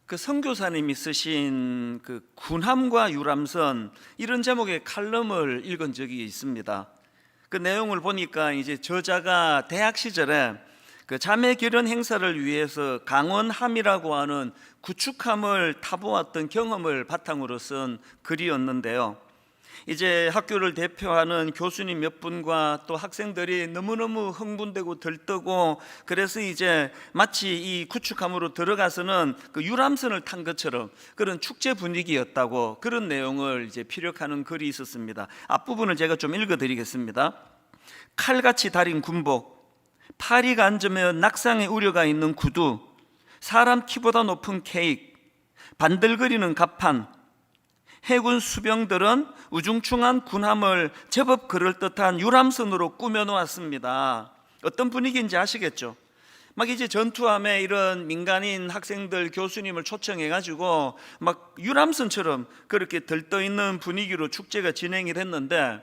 그 선교사님이 쓰신 그 군함과 유람선 이런 제목의 칼럼을 읽은 적이 있습니다. 그 내용을 보니까 이제 저자가 대학 시절에 그 자매 결연 행사를 위해서 강원함이라고 하는 구축함을 타보았던 경험을 바탕으로 쓴 글이었는데요. 이제 학교를 대표하는 교수님 몇 분과 또 학생들이 너무너무 흥분되고 들뜨고, 그래서 이제 마치 이 구축함으로 들어가서는 그 유람선을 탄 것처럼 그런 축제 분위기였다고, 그런 내용을 이제 피력하는 글이 있었습니다. 앞부분을 제가 좀 읽어드리겠습니다. 칼같이 달인 군복, 파리가 앉으면 낙상의 우려가 있는 구두, 사람 키보다 높은 케이크, 반들거리는 갑판, 해군 수병들은 우중충한 군함을 제법 그럴듯한 유람선으로 꾸며놓았습니다. 어떤 분위기인지 아시겠죠? 막 이제 전투함에 이런 민간인 학생들, 교수님을 초청해가지고 막 유람선처럼 그렇게 들떠있는 분위기로 축제가 진행이 됐는데,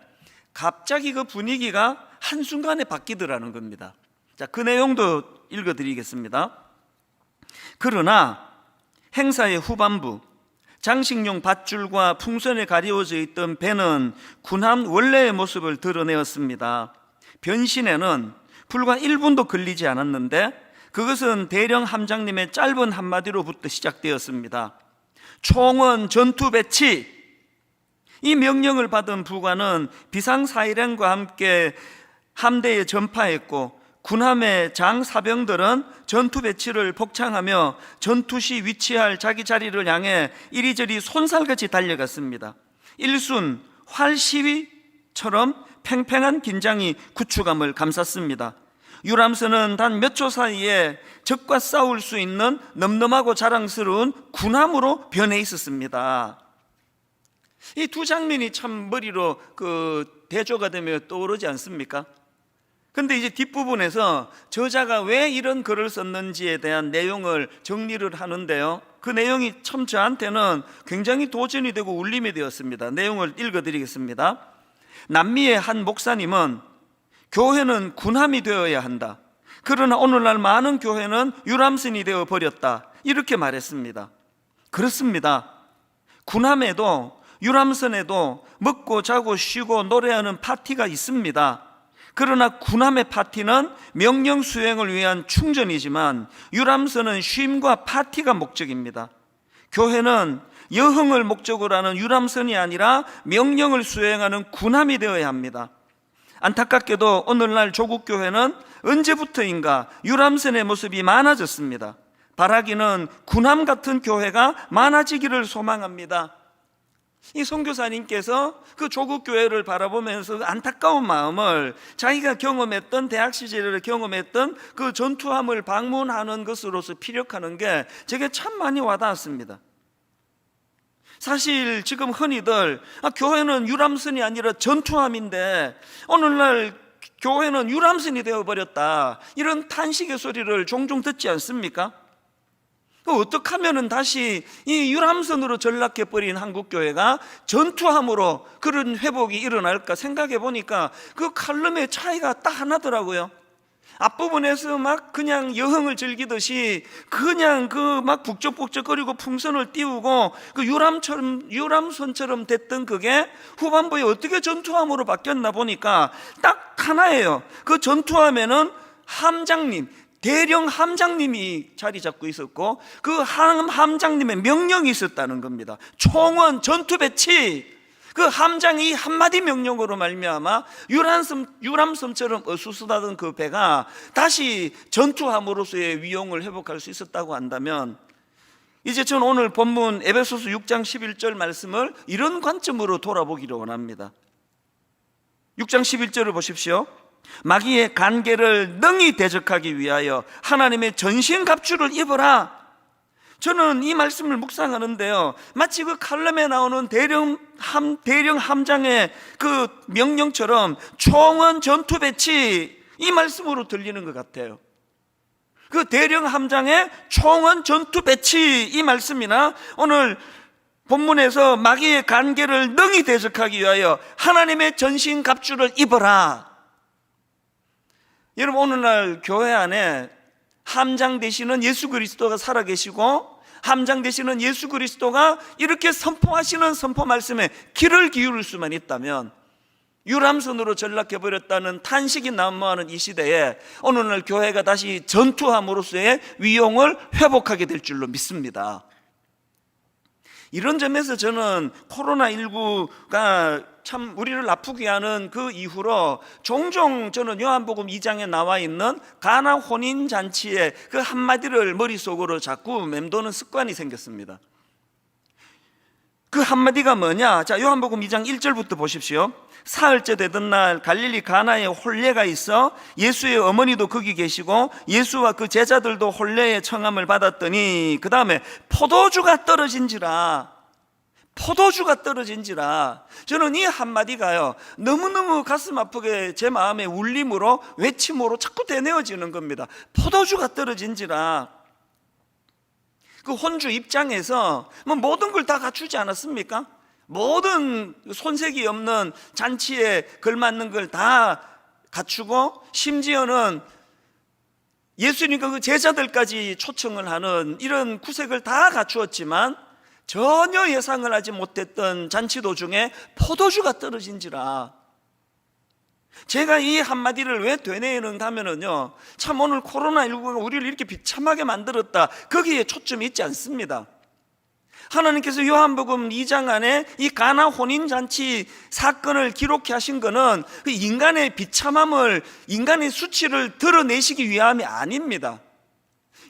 갑자기 그 분위기가 한순간에 바뀌더라는 겁니다. 자, 그 내용도 읽어드리겠습니다. 그러나 행사의 후반부, 장식용 밧줄과 풍선에 가리워져 있던 배는 군함 원래의 모습을 드러내었습니다. 변신에는 불과 1분도 걸리지 않았는데 그것은 대령 함장님의 짧은 한마디로부터 시작되었습니다. 총원 전투 배치! 이 명령을 받은 부관은 비상사일행과 함께 함대에 전파했고, 군함의 장사병들은 전투 배치를 복창하며 전투시 위치할 자기 자리를 향해 이리저리 손살같이 달려갔습니다. 일순 활시위처럼 팽팽한 긴장이 구축함을 감쌌습니다. 유람선은 단 몇 초 사이에 적과 싸울 수 있는 넘넘하고 자랑스러운 군함으로 변해 있었습니다. 이 두 장면이 참 머리로 그 대조가 되며 떠오르지 않습니까? 근데 이제 뒷부분에서 저자가 왜 이런 글을 썼는지에 대한 내용을 정리를 하는데요, 그 내용이 참 저한테는 굉장히 도전이 되고 울림이 되었습니다. 내용을 읽어드리겠습니다. 남미의 한 목사님은 교회는 군함이 되어야 한다, 그러나 오늘날 많은 교회는 유람선이 되어 버렸다, 이렇게 말했습니다. 그렇습니다. 군함에도 유람선에도 먹고 자고 쉬고 노래하는 파티가 있습니다. 그러나 군함의 파티는 명령 수행을 위한 충전이지만 유람선은 쉼과 파티가 목적입니다. 교회는 여흥을 목적으로 하는 유람선이 아니라 명령을 수행하는 군함이 되어야 합니다. 안타깝게도 오늘날 조국 교회는 언제부터인가 유람선의 모습이 많아졌습니다. 바라기는 군함 같은 교회가 많아지기를 소망합니다. 이 선교사님께서 그 조국 교회를 바라보면서 안타까운 마음을 자기가 경험했던, 대학 시절에 경험했던 그 전투함을 방문하는 것으로서 피력하는 게 제게 참 많이 와닿았습니다. 사실 지금 흔히들 교회는 유람선이 아니라 전투함인데 오늘날 교회는 유람선이 되어버렸다, 이런 탄식의 소리를 종종 듣지 않습니까? 어떻게 하면 다시 이 유람선으로 전락해버린 한국교회가 전투함으로 그런 회복이 일어날까 생각해 보니까 그 칼럼의 차이가 딱 하나더라고요. 앞부분에서 막 그냥 여흥을 즐기듯이 그냥 그 막 북적북적거리고 풍선을 띄우고 그 유람선처럼 됐던 그게 후반부에 어떻게 전투함으로 바뀌었나 보니까 딱 하나예요. 그 전투함에는 함장님, 대령 함장님이 자리 잡고 있었고 그 함장님의 명령이 있었다는 겁니다. 총원 전투 배치! 그 함장이 이 한마디 명령으로 말미암아 유람선처럼 어수선하던 그 배가 다시 전투함으로서의 위용을 회복할 수 있었다고 한다면, 이제 저는 오늘 본문 에베소서 6장 11절 말씀을 이런 관점으로 돌아보기를 원합니다. 6장 11절을 보십시오. 마귀의 간계를 능히 대적하기 위하여 하나님의 전신갑주를 입어라. 저는 이 말씀을 묵상하는데요, 마치 그 칼럼에 나오는 대령 함장의 그 명령처럼 총원 전투 배치, 이 말씀으로 들리는 것 같아요. 그 대령 함장의 총원 전투 배치, 이 말씀이나 오늘 본문에서 마귀의 간계를 능히 대적하기 위하여 하나님의 전신갑주를 입어라. 여러분, 오늘날 교회 안에 함장 되시는 예수 그리스도가 살아계시고 함장 되시는 예수 그리스도가 이렇게 선포하시는 선포 말씀에 귀를 기울일 수만 있다면 유람선으로 전락해버렸다는 탄식이 난무하는 이 시대에 어느 날 교회가 다시 전투함으로써의 위용을 회복하게 될 줄로 믿습니다. 이런 점에서 저는 코로나19가 참 우리를 아프게 하는 그 이후로 종종 저는 요한복음 2장에 나와 있는 가나 혼인잔치의 그 한마디를 머릿속으로 자꾸 맴도는 습관이 생겼습니다. 그 한마디가 뭐냐? 자, 요한복음 2장 1절부터 보십시오. 사흘째 되던 날 갈릴리 가나에 혼례가 있어 예수의 어머니도 거기 계시고 예수와 그 제자들도 혼례의 청함을 받았더니 그 다음에 포도주가 떨어진지라. 저는 이 한마디가요 너무너무 가슴 아프게 제 마음의 울림으로 외침으로 자꾸 되뇌어지는 겁니다. 포도주가 떨어진지라. 그 혼주 입장에서 뭐 모든 걸 다 갖추지 않았습니까? 모든 손색이 없는 잔치에 걸맞는 걸 다 갖추고 심지어는 예수님과 그 제자들까지 초청을 하는 이런 구색을 다 갖추었지만 전혀 예상을 하지 못했던 잔치 도중에 포도주가 떨어진지라. 제가 이 한마디를 왜 되뇌는가 하면은요, 참 오늘 코로나19가 우리를 이렇게 비참하게 만들었다, 거기에 초점이 있지 않습니다. 하나님께서 요한복음 2장 안에 이 가나 혼인잔치 사건을 기록해 하신 것은 그 인간의 비참함을, 인간의 수치를 드러내시기 위함이 아닙니다.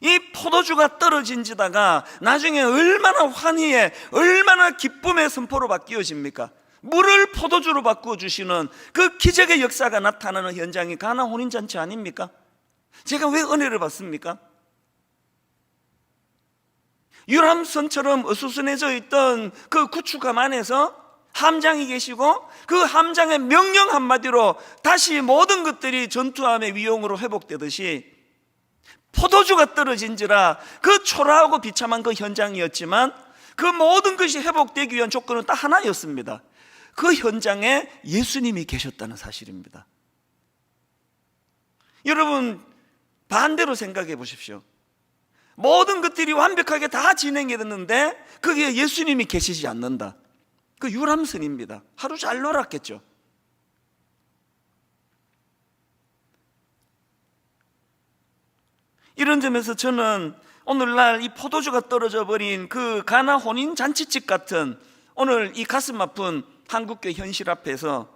이 포도주가 떨어진지다가 나중에 얼마나 환희에, 얼마나 기쁨의 선포로 바뀌어집니까? 물을 포도주로 바꾸어주시는 그 기적의 역사가 나타나는 현장이 가나 혼인잔치 아닙니까? 제가 왜 은혜를 받습니까? 유람선처럼 어수선해져 있던 그 구축함 안에서 함장이 계시고 그 함장의 명령 한마디로 다시 모든 것들이 전투함의 위용으로 회복되듯이 포도주가 떨어진지라 그 초라하고 비참한 그 현장이었지만 그 모든 것이 회복되기 위한 조건은 딱 하나였습니다. 그 현장에 예수님이 계셨다는 사실입니다. 여러분, 반대로 생각해 보십시오. 모든 것들이 완벽하게 다 진행이 됐는데 거기에 예수님이 계시지 않는다. 그 유람선입니다. 하루 잘 놀았겠죠. 이런 점에서 저는 오늘날 이 포도주가 떨어져 버린 그 가나 혼인 잔치집 같은 오늘 이 가슴 아픈 한국교회 현실 앞에서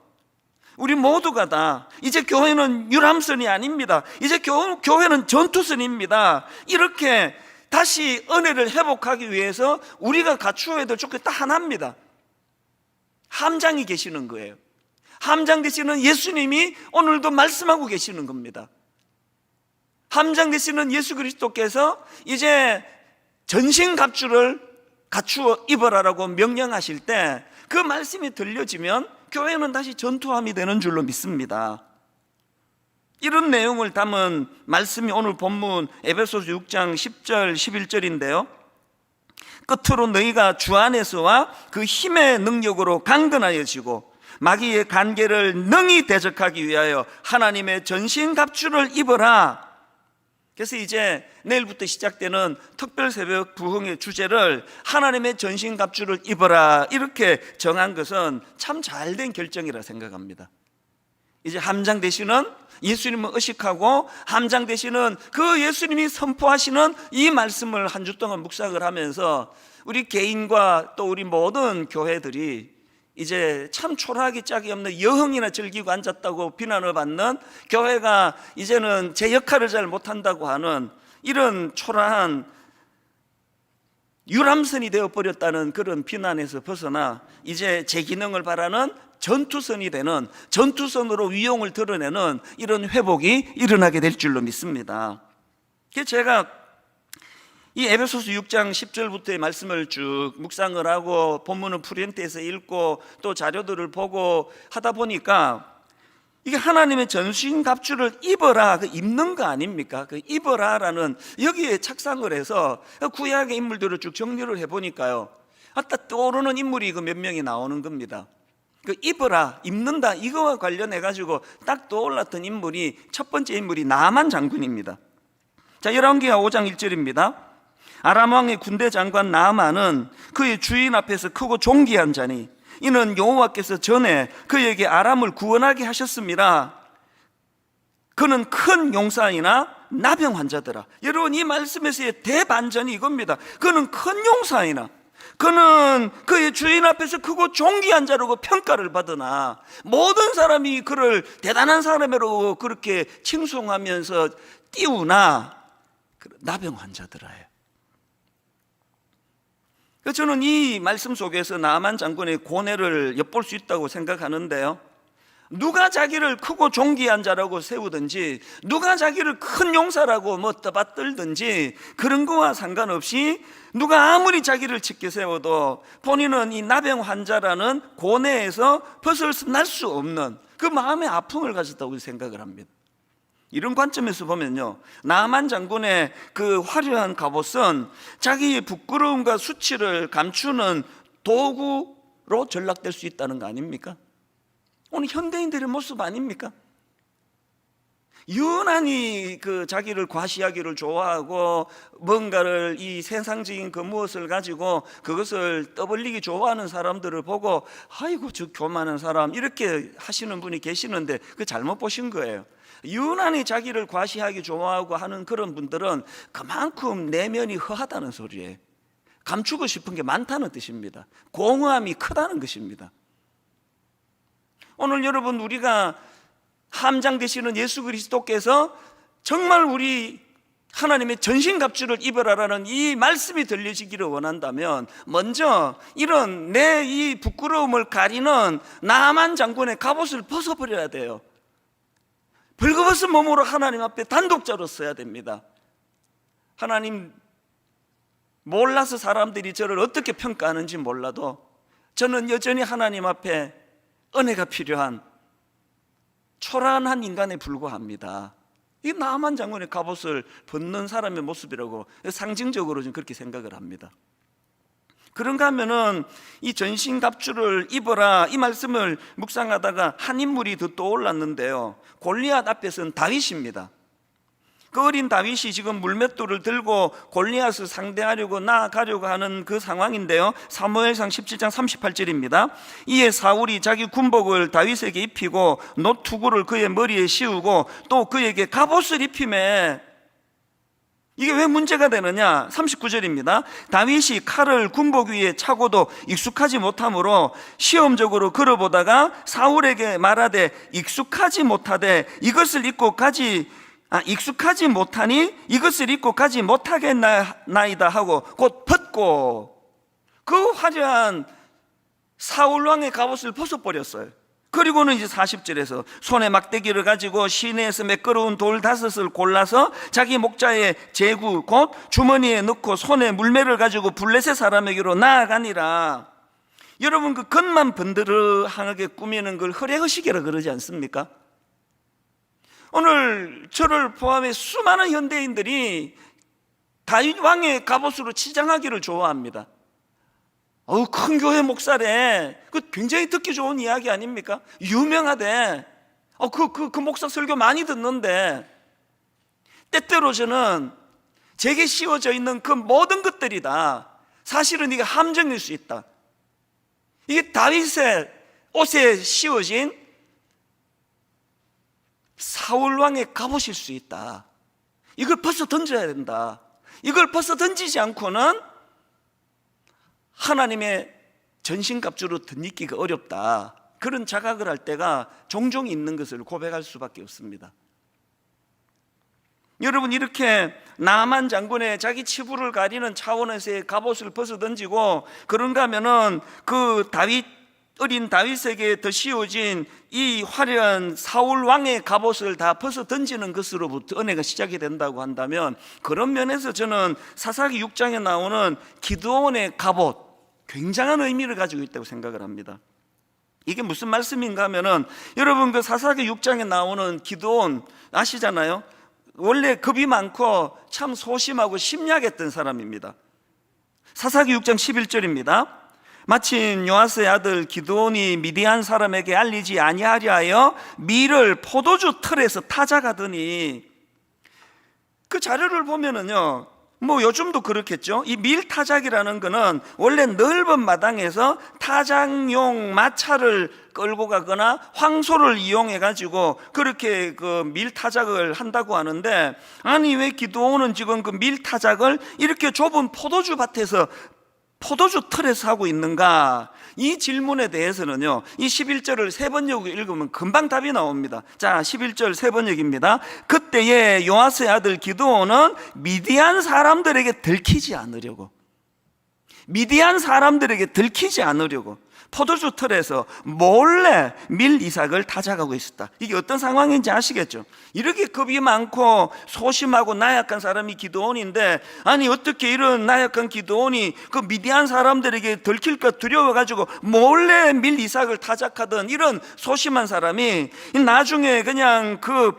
우리 모두가 다 이제 교회는 유람선이 아닙니다. 이제 교회는 전투선입니다. 이렇게 다시 은혜를 회복하기 위해서 우리가 갖추어야 될 조건이 딱 하나입니다. 함장이 계시는 거예요. 함장 되시는 예수님이 오늘도 말씀하고 계시는 겁니다. 함장 되시는 예수 그리스도께서 이제 전신갑주를 갖추어 입어라라고 명령하실 때 그 말씀이 들려지면 교회는 다시 전투함이 되는 줄로 믿습니다. 이런 내용을 담은 말씀이 오늘 본문 에베소서 6장 10절 11절인데요 끝으로 너희가 주 안에서와 그 힘의 능력으로 강건하여지고 마귀의 간계를 능히 대적하기 위하여 하나님의 전신갑주를 입어라. 그래서 이제 내일부터 시작되는 특별 새벽 부흥의 주제를 하나님의 전신갑주를 입어라 이렇게 정한 것은 참 잘된 결정이라 생각합니다. 이제 함장 되시는 예수님을 의식하고 함장 되시는 그 예수님이 선포하시는 이 말씀을 한 주 동안 묵상을 하면서 우리 개인과 또 우리 모든 교회들이 이제 참 초라하기 짝이 없는 여흥이나 즐기고 앉았다고 비난을 받는 교회가 이제는 제 역할을 잘 못한다고 하는 이런 초라한 유람선이 되어버렸다는 그런 비난에서 벗어나 이제 제 기능을 바라는 전투선이 되는, 전투선으로 위용을 드러내는 이런 회복이 일어나게 될 줄로 믿습니다. 그래서 제가 이 에베소서 6장 10절부터의 말씀을 쭉 묵상을 하고 본문은 프린트에서 읽고 또 자료들을 보고 하다 보니까 이게 하나님의 전신갑주를 입어라, 그 입는 거 아닙니까? 그 입어라라는 여기에 착상을 해서 구약의 인물들을 쭉 정리를 해보니까요 딱 떠오르는 인물이 그 몇 명이 나오는 겁니다. 그 입어라, 입는다 이거와 관련해가지고 딱 떠올랐던 인물이 첫 번째 인물이 나만 장군입니다. 자, 열왕기하 5장 1절입니다. 아람 왕의 군대 장관 나아만은 그의 주인 앞에서 크고 존귀한 자니 이는 여호와께서 전에 그에게 아람을 구원하게 하셨습니다. 그는 큰 용사이나 나병 환자더라. 여러분, 이 말씀에서의 대반전이 이겁니다. 그는 큰 용사이나, 그는 그의 주인 앞에서 크고 존귀한 자라고 평가를 받으나 모든 사람이 그를 대단한 사람으로 그렇게 칭송하면서 띄우나 나병 환자더라예요. 저는 이 말씀 속에서 나아만 장군의 고뇌를 엿볼 수 있다고 생각하는데요, 누가 자기를 크고 존귀한 자라고 세우든지, 누가 자기를 큰 용사라고 떠받들든지 그런 거와 상관없이 누가 아무리 자기를 짙게 세워도 본인은 이 나병 환자라는 고뇌에서 벗어날 수 없는 그 마음의 아픔을 가졌다고 생각을 합니다. 이런 관점에서 보면요, 나아만 장군의 그 화려한 갑옷은 자기의 부끄러움과 수치를 감추는 도구로 전락될 수 있다는 거 아닙니까? 오늘 현대인들의 모습 아닙니까? 유난히 그 자기를 과시하기를 좋아하고 뭔가를 이 세상적인 그 무엇을 가지고 그것을 떠벌리기 좋아하는 사람들을 보고 아이고 저 교만한 사람 이렇게 하시는 분이 계시는데 그 잘못 보신 거예요. 유난히 자기를 과시하기 좋아하고 하는 그런 분들은 그만큼 내면이 허하다는 소리예요. 감추고 싶은 게 많다는 뜻입니다. 공허함이 크다는 것입니다. 오늘 여러분, 우리가 함장 되시는 예수 그리스도께서 정말 우리 하나님의 전신갑주를 입으라라는 이 말씀이 들려지기를 원한다면 먼저 이런 내 이 부끄러움을 가리는 나아만 장군의 갑옷을 벗어버려야 돼요. 벌거벗은 몸으로 하나님 앞에 단독자로 서야 됩니다. 하나님, 몰라서 사람들이 저를 어떻게 평가하는지 몰라도 저는 여전히 하나님 앞에 은혜가 필요한 초라한 인간에 불과합니다. 이 나아만 장군의 갑옷을 벗는 사람의 모습이라고 상징적으로 좀 그렇게 생각을 합니다. 그런가 하면은 이 전신갑주를 입어라 이 말씀을 묵상하다가 한 인물이 더 떠올랐는데요, 골리앗 앞에 선 다윗입니다. 그 어린 다윗이 지금 물맷돌을 들고 골리앗을 상대하려고 나아가려고 하는 그 상황인데요, 사무엘상 17장 38절입니다. 이에 사울이 자기 군복을 다윗에게 입히고 노투구를 그의 머리에 씌우고 또 그에게 갑옷을 입히매. 이게 왜 문제가 되느냐? 39절입니다. 다윗이 칼을 군복 위에 차고도 익숙하지 못하므로 시험적으로 걸어보다가 사울에게 말하되 익숙하지 못하니 이것을 입고 가지 못하겠나이다 하고 곧 벗고 그 화려한 사울왕의 갑옷을 벗어버렸어요. 그리고는 이제 40절에서 손에 막대기를 가지고 시내에서 매끄러운 돌 5을 골라서 자기 목자의 제구 곧 주머니에 넣고 손에 물매를 가지고 블레셋 사람에게로 나아가니라. 여러분, 그 겉만 번드르하게 꾸미는 걸 허례허식이라 그러지 않습니까? 오늘 저를 포함해 수많은 현대인들이 다윗 왕의 갑옷으로 치장하기를 좋아합니다. 큰 교회 목사래. 그 굉장히 듣기 좋은 이야기 아닙니까? 유명하대. 그 목사 설교 많이 듣는데, 때때로 저는 제게 씌워져 있는 그 모든 것들이 다 사실은 이게 함정일 수 있다. 이게 다윗의 옷에 씌워진 사울왕의 갑옷일 수 있다. 이걸 벗어 던져야 된다. 이걸 벗어 던지지 않고는 하나님의 전신갑주로 덧입기가 어렵다. 그런 자각을 할 때가 종종 있는 것을 고백할 수밖에 없습니다. 여러분, 이렇게 나아만 장군의 자기 치부를 가리는 차원에서의 갑옷을 벗어 던지고 그런가 하면은 그 어린 다윗에게 더 씌워진 이 화려한 사울 왕의 갑옷을 다 벗어 던지는 것으로부터 은혜가 시작이 된다고 한다면, 그런 면에서 저는 사사기 6장에 나오는 기드온의 갑옷, 굉장한 의미를 가지고 있다고 생각을 합니다. 이게 무슨 말씀인가 하면은, 여러분 그 사사기 6장에 나오는 기드온 아시잖아요. 원래 겁이 많고 참 소심하고 심약했던 사람입니다. 사사기 6장 11절입니다. 마침 요아스의 아들 기드온이 미디안 사람에게 알리지 아니하려 하여 밀을 포도주 틀에서 타작하더니, 그 자료를 보면은요, 뭐 요즘도 그렇겠죠. 이 밀타작이라는 거는 원래 넓은 마당에서 타작용 마차를 끌고 가거나 황소를 이용해 가지고 그렇게 그 밀타작을 한다고 하는데, 아니 왜 기드온은 지금 그 밀타작을 이렇게 좁은 포도주 밭에서 포도주 틀에서 하고 있는가? 이 질문에 대해서는요, 이 11절을 세 번역 읽으면 금방 답이 나옵니다. 자, 11절 세 번역입니다. 그때에 요아스의 아들 기드온은 미디안 사람들에게 들키지 않으려고, 미디안 사람들에게 들키지 않으려고 포도주 틀에서 몰래 밀 이삭을 타작하고 있었다. 이게 어떤 상황인지 아시겠죠? 이렇게 겁이 많고 소심하고 나약한 사람이 기드온인데, 아니 어떻게 이런 나약한 기드온이 그 미디안 사람들에게 들킬까 두려워가지고 몰래 밀 이삭을 타작하던 이런 소심한 사람이 나중에 그냥 그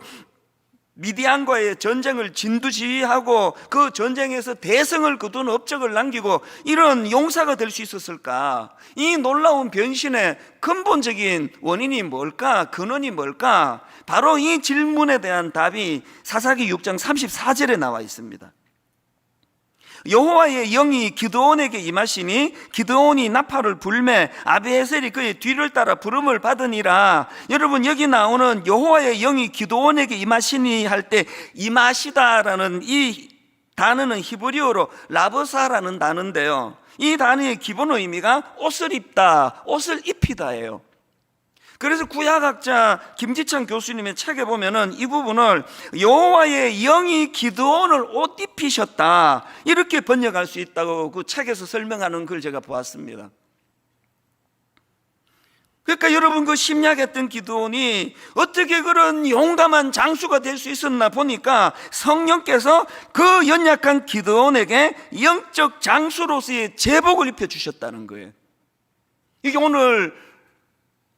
미디안과의 전쟁을 진두지휘하고 그 전쟁에서 대성을 거둔 업적을 남기고 이런 용사가 될 수 있었을까? 이 놀라운 변신의 근본적인 원인이 뭘까? 근원이 뭘까? 바로 이 질문에 대한 답이 사사기 6장 34절에 나와 있습니다. 여호와의 영이 기드온에게 임하시니 기드온이 나팔을 불매 아비에셀이 그의 뒤를 따라 부름을 받으니라. 여러분, 여기 나오는 여호와의 영이 기드온에게 임하시니 할 때 임하시다라는 이 단어는 히브리어로 라브사라는 단어인데요, 이 단어의 기본 의미가 옷을 입다, 옷을 입히다예요. 그래서 구약학자 김지창 교수님의 책에 보면은 이 부분을 여호와의 영이 기드온을 옷 입히셨다, 이렇게 번역할 수 있다고 그 책에서 설명하는 걸 제가 보았습니다. 그러니까 여러분, 그 심약했던 기드온이 어떻게 그런 용감한 장수가 될 수 있었나 보니까 성령께서 그 연약한 기드온에게 영적 장수로서의 제복을 입혀주셨다는 거예요. 이게 오늘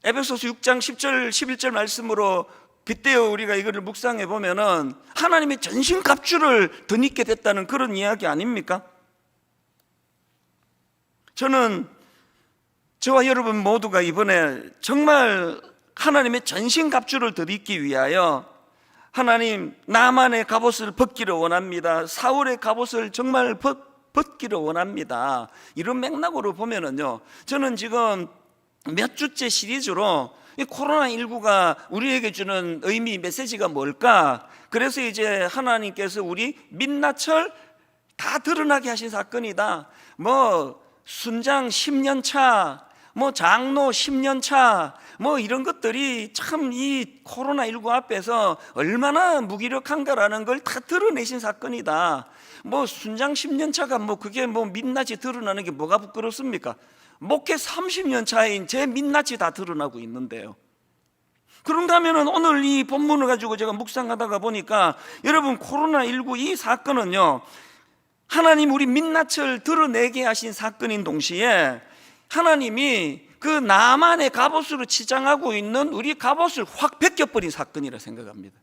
에베소서 6장 10절 11절 말씀으로 빗대어 우리가 이거를 묵상해 보면은 하나님의 전신갑주를 덧입게 됐다는 그런 이야기 아닙니까? 저는 저와 여러분 모두가 이번에 정말 하나님의 전신갑주를 덧입기 위하여 하나님, 나만의 갑옷을 벗기를 원합니다, 사울의 갑옷을 정말 벗기를 원합니다, 이런 맥락으로 보면은요, 저는 지금 몇 주째 시리즈로 이 코로나19가 우리에게 주는 의미, 메시지가 뭘까? 그래서 이제 하나님께서 우리 민낯을 다 드러나게 하신 사건이다, 뭐 순장 10년 차, 뭐 장로 10년 차, 뭐 이런 것들이 참 이 코로나19 앞에서 얼마나 무기력한가라는 걸 다 드러내신 사건이다. 뭐 순장 10년 차가 뭐 그게 뭐 민낯이 드러나는 게 뭐가 부끄럽습니까? 목회 30년 차인 제 민낯이 다 드러나고 있는데요. 그런가 하면은 오늘 이 본문을 가지고 제가 묵상하다가 보니까 여러분, 코로나19 이 사건은요, 하나님 우리 민낯을 드러내게 하신 사건인 동시에 하나님이 그 나만의 갑옷으로 치장하고 있는 우리 갑옷을 확 벗겨버린 사건이라 생각합니다.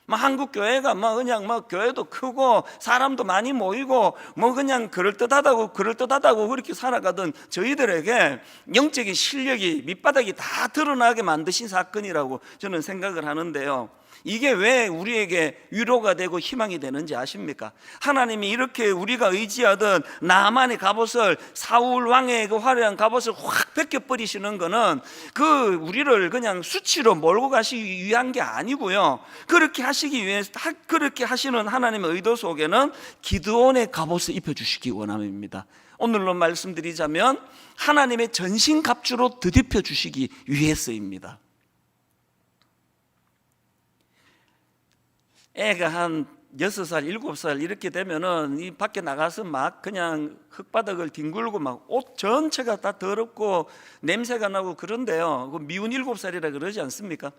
한국 교회가 그냥 교회도 크고 사람도 많이 모이고 그냥 그럴듯하다고 그렇게 살아가던 저희들에게 영적인 실력이 밑바닥이 다 드러나게 만드신 사건이라고 저는 생각을 하는데요, 이게 왜 우리에게 위로가 되고 희망이 되는지 아십니까? 하나님이 이렇게 우리가 의지하던 나만의 갑옷을, 사울 왕의 그 화려한 갑옷을 확 벗겨버리시는 거는 그 우리를 그냥 수치로 몰고 가시기 위한 게 아니고요, 그렇게 하시기 위해서 그렇게 하시는 하나님의 의도 속에는 기드온의 갑옷을 입혀주시기 원함입니다. 오늘로 말씀드리자면 하나님의 전신갑주로 덧입혀 주시기 위해서입니다. 애가 한 6살, 7살 이렇게 되면은 이 밖에 나가서 막 그냥 흙바닥을 뒹굴고 막 옷 전체가 다 더럽고 냄새가 나고 그런데요, 그 미운 7살이라 그러지 않습니까?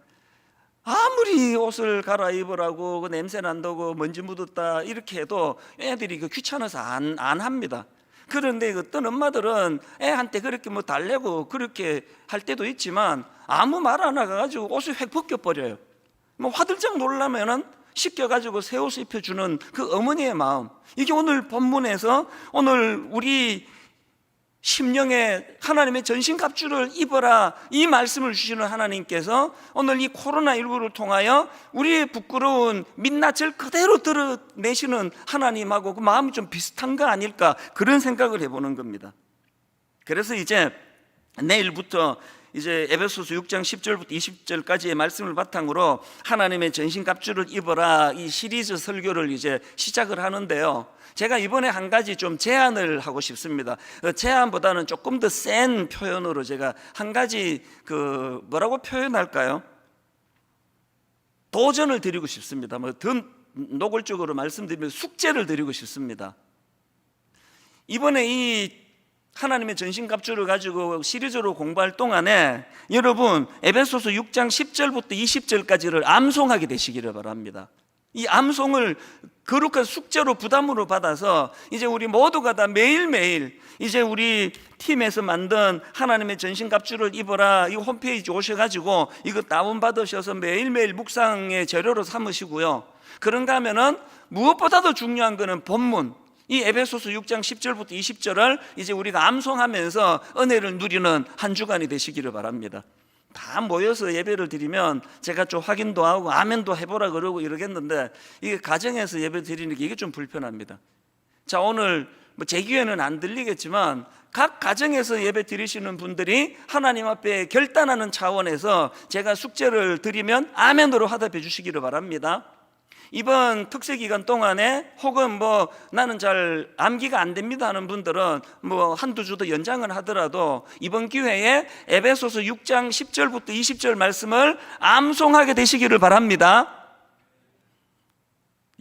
아무리 옷을 갈아입으라고 그 냄새 난다고 먼지 묻었다 이렇게 해도 애들이 그 귀찮아서 안 합니다. 그런데 어떤 엄마들은 애한테 그렇게 달래고 그렇게 할 때도 있지만 아무 말 안 해가지고 옷을 획 벗겨버려요. 화들짝 놀라면은 씻겨가지고 새 옷을 입혀주는 그 어머니의 마음, 이게 오늘 본문에서 오늘 우리 심령에 하나님의 전신갑주를 입어라, 이 말씀을 주시는 하나님께서 오늘 이 코로나19를 통하여 우리의 부끄러운 민낯을 그대로 드러내시는 하나님하고 그 마음이 좀 비슷한 거 아닐까, 그런 생각을 해보는 겁니다. 그래서 이제 내일부터 이제 에베소서 6장 10절부터 20절까지의 말씀을 바탕으로 하나님의 전신갑주를 입어라, 이 시리즈 설교를 이제 시작을 하는데요, 제가 이번에 한 가지 좀 제안을 하고 싶습니다. 제안보다는 조금 더 센 표현으로 제가 한 가지 뭐라고 표현할까요? 도전을 드리고 싶습니다. 더 노골적으로 말씀드리면 숙제를 드리고 싶습니다. 이번에 이 하나님의 전신갑주를 가지고 시리즈로 공부할 동안에 여러분 에베소서 6장 10절부터 20절까지를 암송하게 되시기를 바랍니다. 이 암송을 거룩한 숙제로 부담으로 받아서 이제 우리 모두가 다 매일매일 이제 우리 팀에서 만든 하나님의 전신갑주를 입어라, 이 홈페이지 오셔가지고 이거 다운받으셔서 매일매일 묵상의 재료로 삼으시고요. 그런가 하면은 무엇보다도 중요한 거는 본문, 이 에베소서 6장 10절부터 20절을 이제 우리가 암송하면서 은혜를 누리는 한 주간이 되시기를 바랍니다. 다 모여서 예배를 드리면 제가 좀 확인도 하고 아멘도 해보라 그러고 이러겠는데, 이게 가정에서 예배 드리는 게 이게 좀 불편합니다. 자, 오늘 제 귀에는 안 들리겠지만 각 가정에서 예배 드리시는 분들이 하나님 앞에 결단하는 차원에서 제가 숙제를 드리면 아멘으로 화답해 주시기를 바랍니다. 이번 특세 기간 동안에 혹은 나는 잘 암기가 안 됩니다 하는 분들은 한두 주 더 연장을 하더라도 이번 기회에 에베소서 6장 10절부터 20절 말씀을 암송하게 되시기를 바랍니다.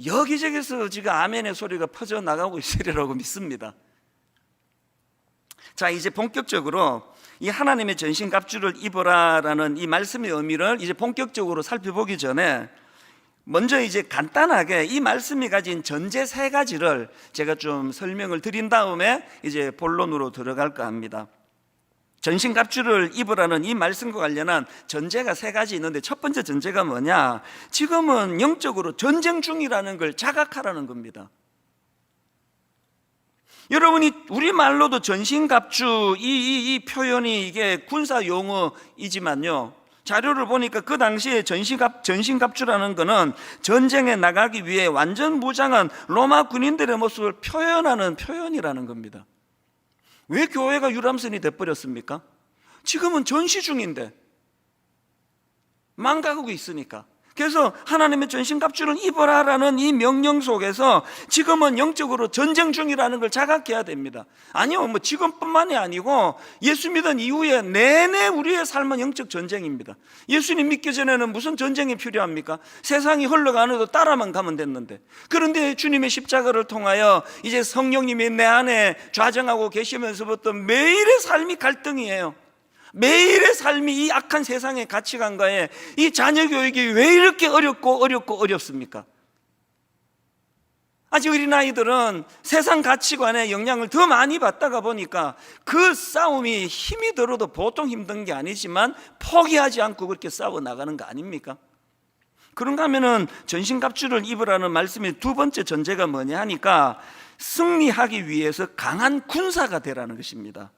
여기저기서 지금 아멘의 소리가 퍼져나가고 있으리라고 믿습니다. 자, 이제 본격적으로 이 하나님의 전신갑주를 입어라라는 이 말씀의 의미를 이제 본격적으로 살펴보기 전에 먼저 이제 간단하게 이 말씀이 가진 전제 3가지를 제가 좀 설명을 드린 다음에 이제 본론으로 들어갈까 합니다. 전신갑주를 입으라는 이 말씀과 관련한 전제가 3가지 있는데, 첫 번째 전제가 뭐냐? 지금은 영적으로 전쟁 중이라는 걸 자각하라는 겁니다. 여러분이 우리말로도 전신갑주 이 표현이 이게 군사 용어이지만요, 자료를 보니까 그 당시에 전신갑주라는 것은 전쟁에 나가기 위해 완전 무장한 로마 군인들의 모습을 표현하는 표현이라는 겁니다. 왜 교회가 유람선이 돼버렸습니까? 지금은 전시 중인데, 망가고 있으니까. 그래서 하나님의 전신갑주를 입어라라는 이 명령 속에서 지금은 영적으로 전쟁 중이라는 걸 자각해야 됩니다. 아니요, 지금뿐만이 아니고 예수 믿은 이후에 내내 우리의 삶은 영적 전쟁입니다. 예수님 믿기 전에는 무슨 전쟁이 필요합니까? 세상이 흘러가는데도 따라만 가면 됐는데, 그런데 주님의 십자가를 통하여 이제 성령님이 내 안에 좌정하고 계시면서부터 매일의 삶이 갈등이에요. 매일의 삶이 이 악한 세상의 가치관과의 이 자녀 교육이 왜 이렇게 어렵습니까? 아직 어린아이들은 세상 가치관의 영향을 더 많이 받다가 보니까 그 싸움이 힘이 들어도 보통 힘든 게 아니지만 포기하지 않고 그렇게 싸워 나가는 거 아닙니까? 그런가 하면은 전신갑주를 입으라는 말씀의 두 번째 전제가 뭐냐 하니까 승리하기 위해서 강한 군사가 되라는 것입니다.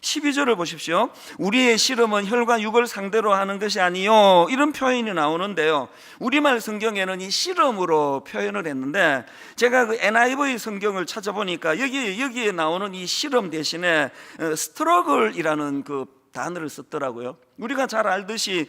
12절을 보십시오. 우리의 씨름은 혈과 육을 상대로 하는 것이 아니요, 이런 표현이 나오는데요, 우리말 성경에는 이 씨름으로 표현을 했는데, 제가 그 NIV 성경을 찾아보니까 여기에 나오는 이 씨름 대신에 스트러글이라는 그 단어를 썼더라고요. 우리가 잘 알듯이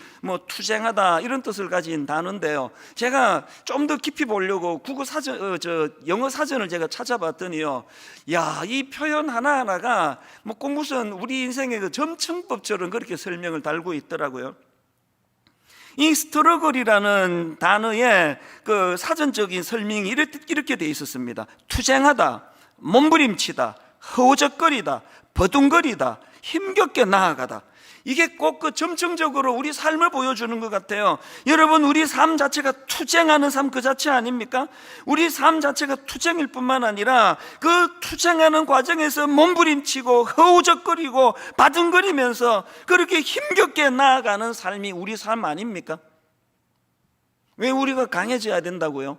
투쟁하다 이런 뜻을 가진 단어인데요, 제가 좀 더 깊이 보려고 국어 사전, 영어 사전을 제가 찾아봤더니요, 야, 이 표현 하나하나가 꼭 무슨 우리 인생의 그 점층법처럼 그렇게 설명을 달고 있더라고요. 이 스트러글이라는 단어의 그 사전적인 설명이 이렇게 돼 있었습니다. 투쟁하다, 몸부림치다, 허우적거리다, 버둥거리다, 힘겹게 나아가다. 이게 꼭 그 점층적으로 우리 삶을 보여주는 것 같아요. 여러분, 우리 삶 자체가 투쟁하는 삶 그 자체 아닙니까? 우리 삶 자체가 투쟁일 뿐만 아니라 그 투쟁하는 과정에서 몸부림치고 허우적거리고 바둥거리면서 그렇게 힘겹게 나아가는 삶이 우리 삶 아닙니까? 왜 우리가 강해져야 된다고요?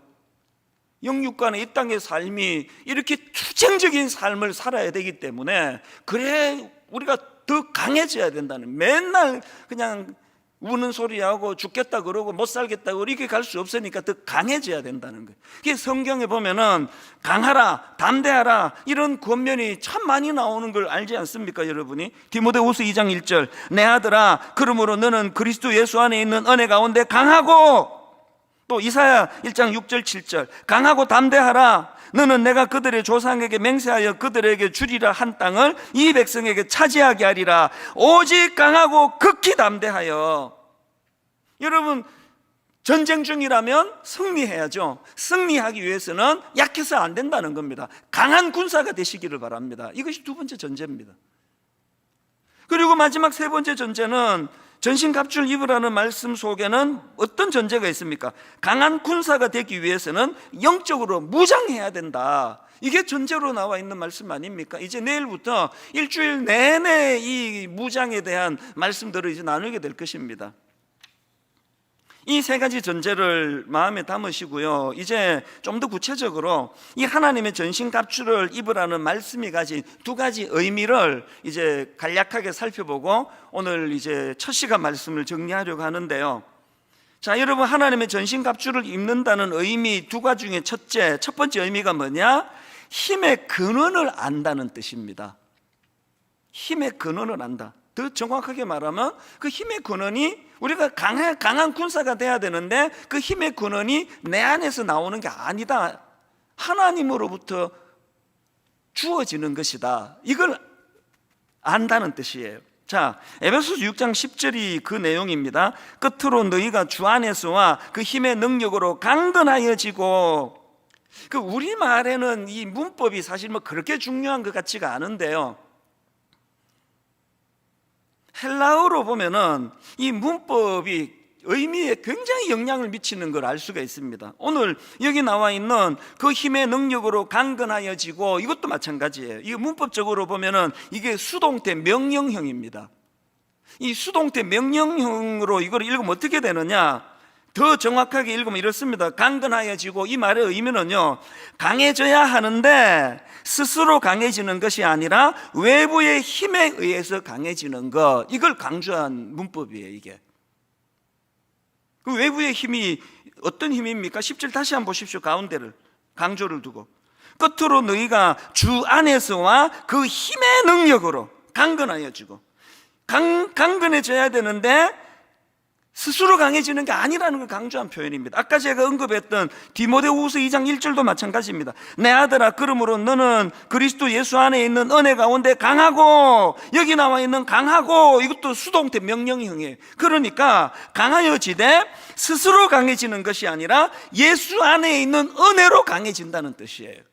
영육간의 이 땅의 삶이 이렇게 투쟁적인 삶을 살아야 되기 때문에, 그래 우리가 더 강해져야 된다는, 맨날 그냥 우는 소리하고 죽겠다 그러고 못 살겠다고 이렇게 갈 수 없으니까 더 강해져야 된다는 거예요. 그게 성경에 보면은 강하라, 담대하라 이런 권면이 참 많이 나오는 걸 알지 않습니까 여러분이? 디모데후서 2장 1절, 내 아들아 그러므로 너는 그리스도 예수 안에 있는 은혜 가운데 강하고, 또 이사야 1장 6절 7절, 강하고 담대하라. 너는 내가 그들의 조상에게 맹세하여 그들에게 주리라 한 땅을 이 백성에게 차지하게 하리라. 오직 강하고 극히 담대하여. 여러분, 전쟁 중이라면 승리해야죠. 승리하기 위해서는 약해서 안 된다는 겁니다. 강한 군사가 되시기를 바랍니다. 이것이 두 번째 전제입니다. 그리고 마지막 세 번째 전제는, 전신갑주를 입으라는 말씀 속에는 어떤 전제가 있습니까? 강한 군사가 되기 위해서는 영적으로 무장해야 된다. 이게 전제로 나와 있는 말씀 아닙니까? 이제 내일부터 일주일 내내 이 무장에 대한 말씀들을 이제 나누게 될 것입니다. 이 세 가지 전제를 마음에 담으시고요, 이제 좀 더 구체적으로 이 하나님의 전신갑주를 입으라는 말씀이 가진 두 가지 의미를 이제 간략하게 살펴보고 오늘 이제 첫 시간 말씀을 정리하려고 하는데요. 자, 여러분, 하나님의 전신갑주를 입는다는 의미 두 가지 중에 첫 번째 의미가 뭐냐? 힘의 근원을 안다는 뜻입니다. 힘의 근원을 안다. 더 정확하게 말하면 그 힘의 근원이, 우리가 강한 군사가 돼야 되는데 그 힘의 근원이 내 안에서 나오는 게 아니다, 하나님으로부터 주어지는 것이다. 이걸 안다는 뜻이에요. 자, 에베소서 6장 10절이 그 내용입니다. 끝으로 너희가 주 안에서와 그 힘의 능력으로 강건하여지고. 그 우리말에는 이 문법이 사실 뭐 그렇게 중요한 것 같지가 않은데요, 헬라어로 보면은 이 문법이 의미에 굉장히 영향을 미치는 걸 알 수가 있습니다. 오늘 여기 나와 있는 그 힘의 능력으로 강건하여지고, 이것도 마찬가지예요. 이게 문법적으로 보면은 이게 수동태 명령형입니다. 이 수동태 명령형으로 이걸 읽으면 어떻게 되느냐? 더 정확하게 읽으면 이렇습니다. 강건하여지고, 이 말의 의미는요, 강해져야 하는데 스스로 강해지는 것이 아니라 외부의 힘에 의해서 강해지는 것, 이걸 강조한 문법이에요. 이게 그 외부의 힘이 어떤 힘입니까? 10절 다시 한번 보십시오. 가운데를 강조를 두고, 끝으로 너희가 주 안에서와 그 힘의 능력으로 강건하여지고. 강건해져야 되는데 스스로 강해지는 게 아니라는 걸 강조한 표현입니다. 아까 제가 언급했던 디모데후서 2장 1절도 마찬가지입니다. 내 아들아 그러므로 너는 그리스도 예수 안에 있는 은혜 가운데 강하고, 여기 나와 있는 강하고, 이것도 수동태 명령형이에요. 그러니까 강하여지되 스스로 강해지는 것이 아니라 예수 안에 있는 은혜로 강해진다는 뜻이에요.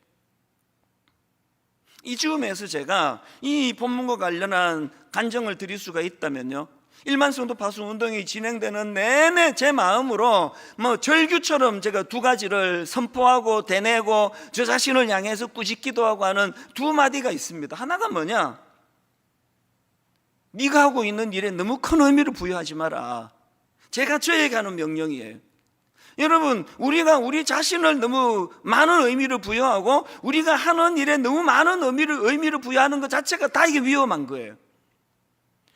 이 즈음에서 제가 이 본문과 관련한 간증을 드릴 수가 있다면요, 일만 성도 파수 운동이 진행되는 내내 제 마음으로 뭐 절규처럼 제가 두 가지를 선포하고 대내고 저 자신을 향해서 꾸짖기도 하고 하는 두 마디가 있습니다. 하나가 뭐냐? 네가 하고 있는 일에 너무 큰 의미를 부여하지 마라. 제가 저에게 하는 명령이에요. 여러분, 우리가 우리 자신을 너무 많은 의미를 부여하고 우리가 하는 일에 너무 많은 의미를 부여하는 것 자체가 다 이게 위험한 거예요.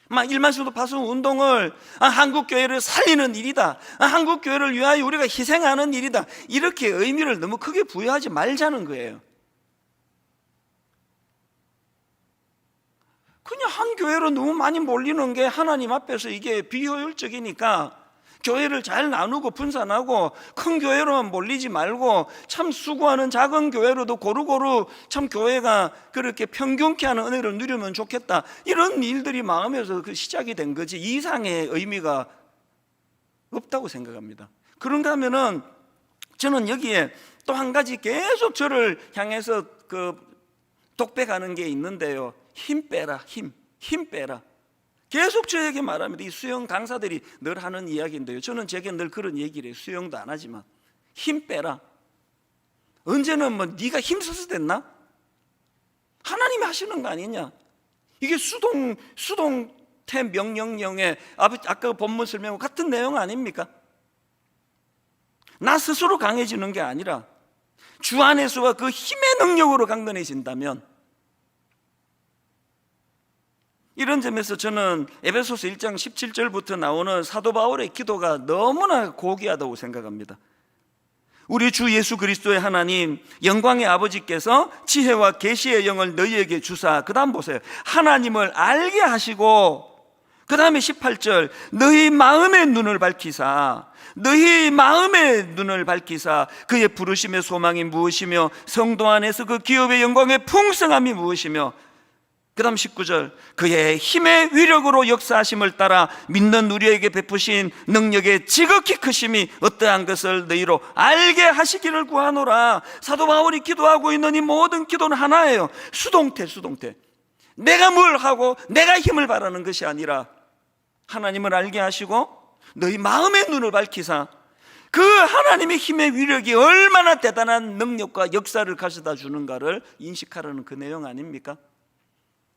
막 일만수도 파수 운동을 한국교회를 살리는 일이다, 한국교회를 위하여 우리가 희생하는 일이다, 이렇게 의미를 너무 크게 부여하지 말자는 거예요. 그냥 한 교회로 너무 많이 몰리는 게 하나님 앞에서 이게 비효율적이니까 교회를 잘 나누고 분산하고 큰 교회로만 몰리지 말고 참 수고하는 작은 교회로도 고루고루 참 교회가 그렇게 평균케 하는 은혜를 누리면 좋겠다, 이런 일들이 마음에서 그 시작이 된 거지 이상의 의미가 없다고 생각합니다. 그런가 하면은 저는 여기에 또 한 가지 계속 저를 향해서 그 독백하는 게 있는데요, 힘 빼라, 힘 빼라. 계속 저에게 말합니다. 이 수영 강사들이 늘 하는 이야기인데요, 저는 제게 늘 그런 얘기를 해요. 수영도 안 하지만 힘 빼라. 언제는 뭐 네가 힘써서 됐나? 하나님이 하시는 거 아니냐? 이게 수동태 명령형의 아까 본문 설명과 같은 내용 아닙니까? 나 스스로 강해지는 게 아니라 주 안에서와 그 힘의 능력으로 강건해진다면, 이런 점에서 저는 에베소서 1장 17절부터 나오는 사도 바울의 기도가 너무나 고귀하다고 생각합니다. 우리 주 예수 그리스도의 하나님 영광의 아버지께서 지혜와 계시의 영을 너희에게 주사, 그 다음 보세요, 하나님을 알게 하시고, 그 다음에 18절, 너희 마음의 눈을 밝히사, 너희 마음의 눈을 밝히사 그의 부르심의 소망이 무엇이며 성도 안에서 그 기업의 영광의 풍성함이 무엇이며, 그 다음 19절, 그의 힘의 위력으로 역사하심을 따라 믿는 우리에게 베푸신 능력의 지극히 크심이 어떠한 것을 너희로 알게 하시기를 구하노라. 사도 바울이 기도하고 있는 이 모든 기도는 하나예요. 수동태. 내가 뭘 하고 내가 힘을 바라는 것이 아니라 하나님을 알게 하시고 너희 마음의 눈을 밝히사 그 하나님의 힘의 위력이 얼마나 대단한 능력과 역사를 가져다 주는가를 인식하라는 그 내용 아닙니까?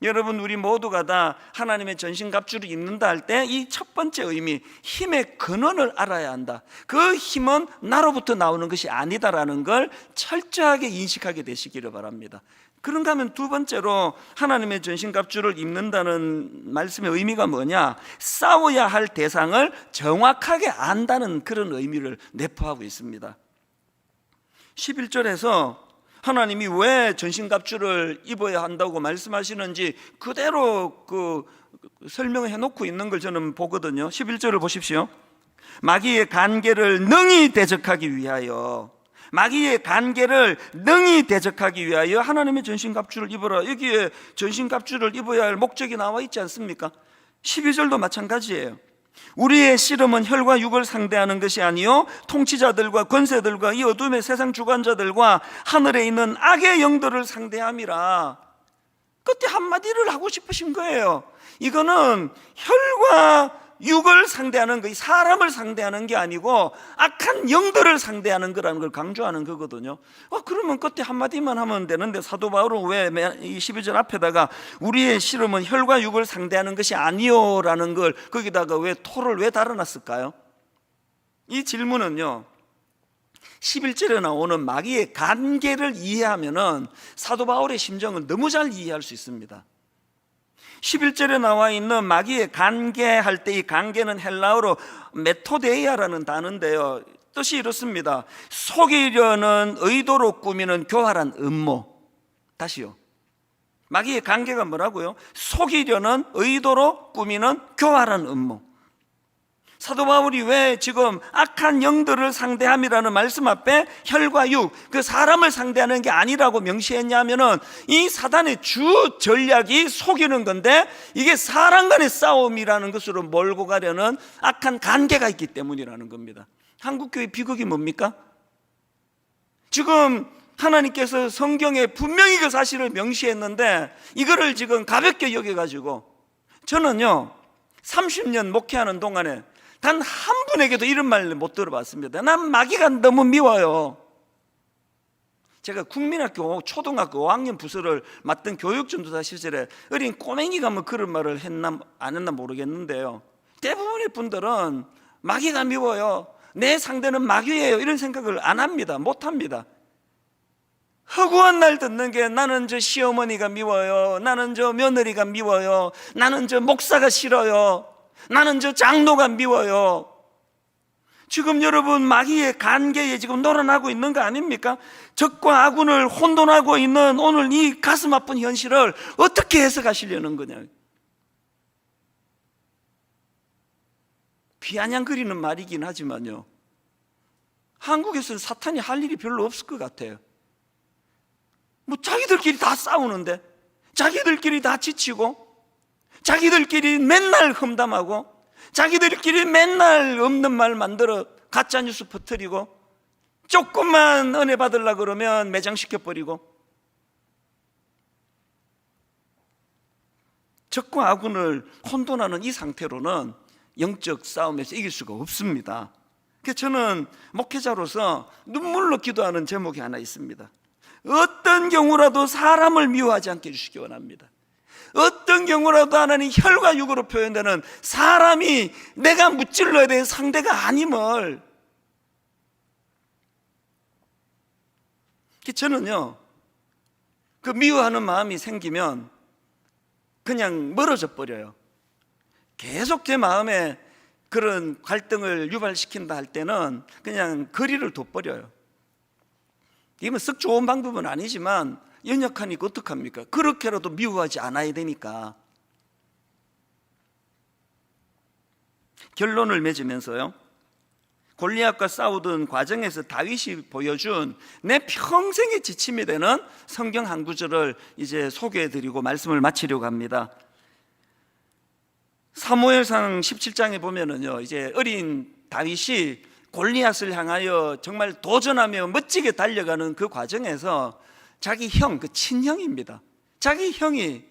여러분, 우리 모두가 다 하나님의 전신갑주를 입는다 할 때 이 첫 번째 의미, 힘의 근원을 알아야 한다. 그 힘은 나로부터 나오는 것이 아니다라는 걸 철저하게 인식하게 되시기를 바랍니다. 그런가 하면 두 번째로 하나님의 전신갑주를 입는다는 말씀의 의미가 뭐냐? 싸워야 할 대상을 정확하게 안다는 그런 의미를 내포하고 있습니다. 11절에서 하나님이 왜 전신갑주를 입어야 한다고 말씀하시는지 그대로 설명해 놓고 있는 걸 저는 보거든요. 11절을 보십시오. 마귀의 간계를 능히 대적하기 위하여, 마귀의 간계를 능히 대적하기 위하여 하나님의 전신갑주를 입어라. 여기에 전신갑주를 입어야 할 목적이 나와 있지 않습니까? 12절도 마찬가지예요. 우리의 씨름은 혈과 육을 상대하는 것이 아니요 통치자들과 권세들과 이 어둠의 세상 주관자들과 하늘에 있는 악의 영들을 상대함이라. 그때 한마디를 하고 싶으신 거예요. 이거는 혈과 육을 상대하는 거, 사람을 상대하는 게 아니고 악한 영들을 상대하는 거라는 걸 강조하는 거거든요. 그러면 그때 한마디만 하면 되는데 사도 바울은 왜 이 12절 앞에다가 우리의 씨름은 혈과 육을 상대하는 것이 아니요라는 걸 거기다가 왜 토를 왜 달아놨을까요? 이 질문은요, 11절에 나오는 마귀의 간계를 이해하면은 사도 바울의 심정을 너무 잘 이해할 수 있습니다. 11절에 나와 있는 마귀의 간계할 때 이 간계는 헬라어로 메토데이아라는 단어인데요, 뜻이 이렇습니다. 속이려는 의도로 꾸미는 교활한 음모. 다시요, 마귀의 간계가 뭐라고요? 속이려는 의도로 꾸미는 교활한 음모. 사도 바울이 왜 지금 악한 영들을 상대함이라는 말씀 앞에 혈과 육, 그 사람을 상대하는 게 아니라고 명시했냐면은 이 사단의 주 전략이 속이는 건데 이게 사람 간의 싸움이라는 것으로 몰고 가려는 악한 관계가 있기 때문이라는 겁니다. 한국교회 비극이 뭡니까? 지금 하나님께서 성경에 분명히 그 사실을 명시했는데 이거를 지금 가볍게 여겨가지고, 저는요 30년 목회하는 동안에 단 한 분에게도 이런 말 못 들어봤습니다. 난 마귀가 너무 미워요. 제가 국민학교 초등학교 5학년 부서를 맡은 교육전도사 시절에 어린 꼬맹이가 뭐 그런 말을 했나 안 했나 모르겠는데요, 대부분의 분들은 마귀가 미워요, 내 상대는 마귀예요, 이런 생각을 안 합니다. 못 합니다. 허구한 날 듣는 게 나는 저 시어머니가 미워요, 나는 저 며느리가 미워요, 나는 저 목사가 싫어요, 나는 저 장로가 미워요. 지금 여러분 마귀의 간계에 지금 놀아나고 있는 거 아닙니까? 적과 아군을 혼돈하고 있는 오늘 이 가슴 아픈 현실을 어떻게 해석하시려는 거냐. 비아냥거리는 말이긴 하지만요, 한국에서는 사탄이 할 일이 별로 없을 것 같아요. 뭐 자기들끼리 다 싸우는데, 자기들끼리 다 지치고, 자기들끼리 맨날 험담하고, 자기들끼리 맨날 없는 말 만들어 가짜뉴스 퍼뜨리고, 조금만 은혜 받으려고 그러면 매장시켜버리고, 적과 아군을 혼돈하는 이 상태로는 영적 싸움에서 이길 수가 없습니다. 그래서 저는 목회자로서 눈물로 기도하는 제목이 하나 있습니다. 어떤 경우라도 사람을 미워하지 않게 해주시기 원합니다. 어떤 경우라도 하나님 혈과 육으로 표현되는 사람이 내가 무찔러야 될 상대가 아님을, 저는요, 그 미워하는 마음이 생기면 그냥 멀어져 버려요. 계속 제 마음에 그런 갈등을 유발시킨다 할 때는 그냥 거리를 둬버려요. 이건 썩 좋은 방법은 아니지만 연약하니까 어떡합니까? 그렇게라도 미워하지 않아야 되니까. 결론을 맺으면서요, 골리앗과 싸우던 과정에서 다윗이 보여준 내 평생의 지침이 되는 성경 한 구절을 이제 소개해드리고 말씀을 마치려고 합니다. 사무엘상 17장에 보면은요, 이제 어린 다윗이 골리앗을 향하여 정말 도전하며 멋지게 달려가는 그 과정에서 자기 형, 그 친형입니다. 자기 형이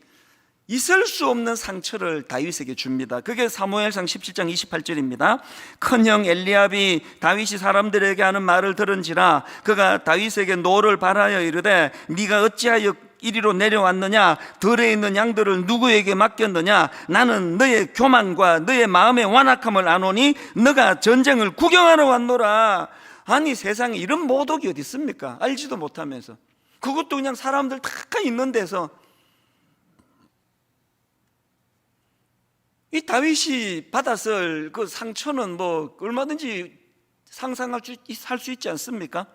있을 수 없는 상처를 다윗에게 줍니다. 그게 사무엘상 17장 28절입니다. 큰형 엘리압이 다윗이 사람들에게 하는 말을 들은지라 그가 다윗에게 노를 발하여 이르되 네가 어찌하여 이리로 내려왔느냐? 들에 있는 양들을 누구에게 맡겼느냐? 나는 너의 교만과 너의 마음의 완악함을 아노니 너가 전쟁을 구경하러 왔노라. 아니, 세상에 이런 모독이 어디 있습니까? 알지도 못하면서. 그것도 그냥 사람들 다 있는 데서. 이 다윗이 받았을 그 상처는 뭐 얼마든지 상상할 수 있지 않습니까?